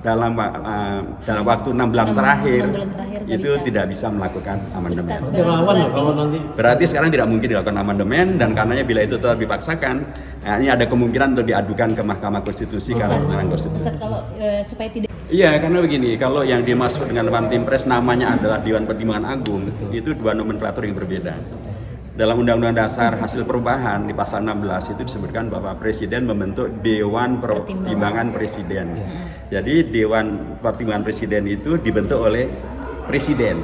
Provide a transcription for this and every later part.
dalam waktu 6 bulan terakhir 6 bulan terakhir itu tidak bisa melakukan amandemen. Rawan loh kalau nanti. Berarti sekarang tidak mungkin dilakukan amandemen, dan karenanya bila itu tetap dipaksakan, ini ada kemungkinan untuk diadukan ke Mahkamah Konstitusi karena pelanggaran konstitusi. Ustaz, kalau supaya tidak. Iya, karena begini, kalau yang dimaksud dengan One Team Press namanya adalah Dewan Pertimbangan Agung, itu dua nomenklatur yang berbeda. Dalam Undang-Undang Dasar hasil perubahan di pasal 16 itu disebutkan bahwa Presiden membentuk Dewan Pertimbangan Presiden. Jadi Dewan Pertimbangan Presiden itu dibentuk oleh Presiden.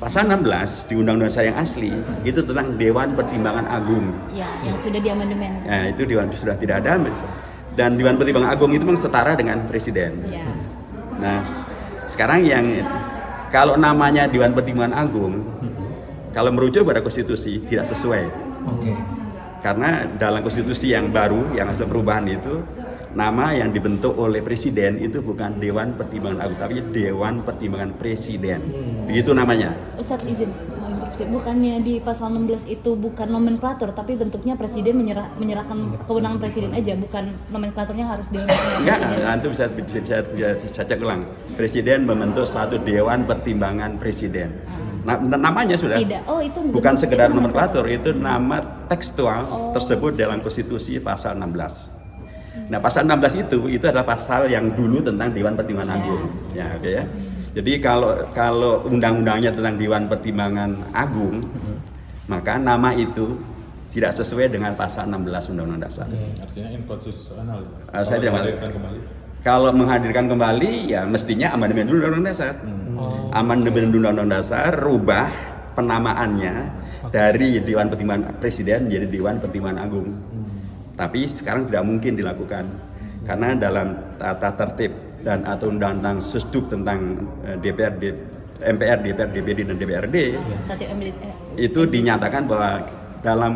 Pasal 16 di Undang-Undang Dasar yang asli itu tentang Dewan Pertimbangan Agung. Ya, yang sudah diamandemen. Nah, itu Dewan sudah tidak ada. Dan Dewan Pertimbangan Agung itu memang setara dengan Presiden. Ya. Nah, sekarang yang kalau namanya Dewan Pertimbangan Agung, kalau merujuk pada konstitusi tidak sesuai. Karena dalam konstitusi yang baru, yang hasil perubahan itu, nama yang dibentuk oleh Presiden itu bukan Dewan Pertimbangan Agung, tapi Dewan Pertimbangan Presiden. Begitu namanya. Ustadz izin, mau interupsi. Bukannya di pasal 16 itu bukan nomenklatur, tapi bentuknya Presiden menyerahkan kewenangan Presiden aja, bukan nomenklaturnya harus Dewan Pertimbangan Enggak, Presiden. nah, itu bisa cek ulang. Presiden membentuk suatu Dewan Pertimbangan Presiden. Namanya sudah. Tidak. Oh, itu bukan sekedar nomenklatur, itu nama tekstual tersebut dalam konstitusi pasal 16. Nah, pasal 16 itu adalah pasal yang dulu tentang Dewan Pertimbangan Agung. Ya, oke ya. Jadi kalau undang-undangnya tentang Dewan Pertimbangan Agung, maka nama itu tidak sesuai dengan pasal 16 Undang-Undang Dasar. Artinya inkonstitusional. Saya tidak menghadirkan kembali. Kalau menghadirkan kembali, ya mestinya amandemen dulu Undang-Undang Dasar. Amandemen Undang-Undang Dasar rubah penamaannya dari Dewan Pertimbangan Presiden menjadi Dewan Pertimbangan Agung. Tapi sekarang tidak mungkin dilakukan karena dalam tata tertib dan atau undang-undang susduk tentang MPR, DPR, DPD dan DPRD itu dinyatakan bahwa dalam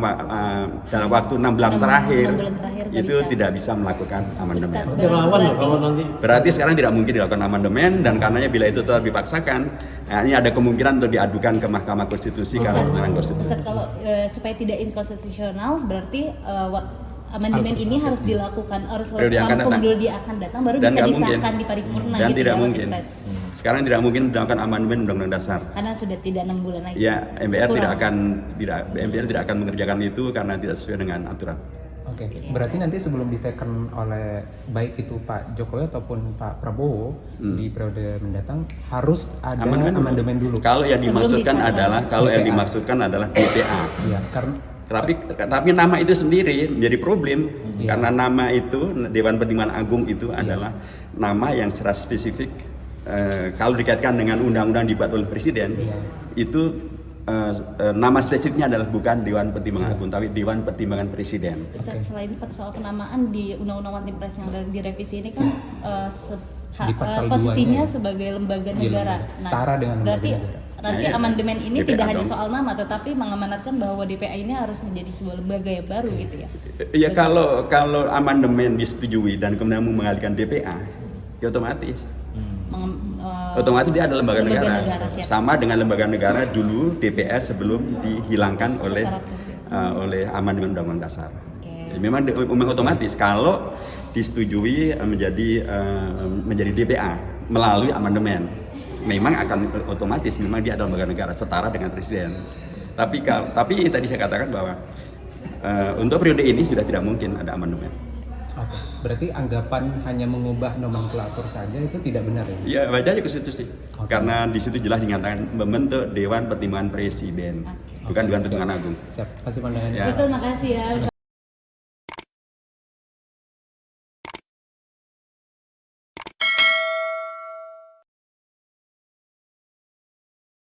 waktu 6 bulan terakhir itu tidak bisa melakukan amandemen. Rawan loh kalau nanti. Berarti sekarang tidak mungkin dilakukan amandemen, dan karenanya bila itu tetap dipaksakan, ini ada kemungkinan untuk diadukan ke Mahkamah Konstitusi karena pelanggaran konstitusi. Ustadz, kalau supaya tidak inkonstitusional, berarti amandemen ini harus dilakukan pemilu dia akan datang baru dan bisa disahkan di paripurna dan gitu tidak ya, mungkin. Sekarang tidak mungkin dilakukan amandemen Undang-Undang Dasar. Karena sudah tidak 6 bulan lagi. Ya, MPR tidak akan mengerjakan itu karena tidak sesuai dengan aturan. Oke, berarti nanti sebelum diteken oleh baik itu Pak Jokowi ataupun Pak Prabowo di periode mendatang harus ada amandemen dulu. Kalau yang dimaksudkan adalah DPA. Iya, karena tapi nama itu sendiri menjadi problem karena nama itu Dewan Pertimbangan Agung itu adalah nama yang secara spesifik kalau dikaitkan dengan undang-undang dibuat oleh Presiden itu nama spesifiknya adalah bukan Dewan Pertimbangan Agung tapi Dewan Pertimbangan Presiden. Ustadz, selain soal penamaan di Undang-Undang One Team Press yang direvisi ini kan posisinya sebagai lembaga negara. Setara dengan lembaga negara. Nanti amandemen ini tidak hanya soal nama, tetapi mengamanatkan bahwa DPA ini harus menjadi sebuah lembaga yang baru gitu ya. Iya, kalau amandemen disetujui dan kemudian mengalihkan DPA, ya otomatis. Otomatis dia adalah lembaga negara. Sama dengan lembaga negara dulu DPR sebelum dihilangkan oleh amandemen Undang-Undang Dasar. Memang otomatis kalau disetujui menjadi DPA melalui amandemen. Memang akan otomatis memang dia adalah lembaga negara setara dengan Presiden. Tapi tadi saya katakan bahwa untuk periode ini sudah tidak mungkin ada amandemen. Oke, berarti anggapan hanya mengubah nomenklatur saja itu tidak benar ya? Iya, baca aja konstitusi. Karena di situ jelas dinyatakan membentuk Dewan Pertimbangan Presiden, bukan Dewan Pertimbangan Agung. Siap, kasih pandangannya. Ustaz, makasih ya.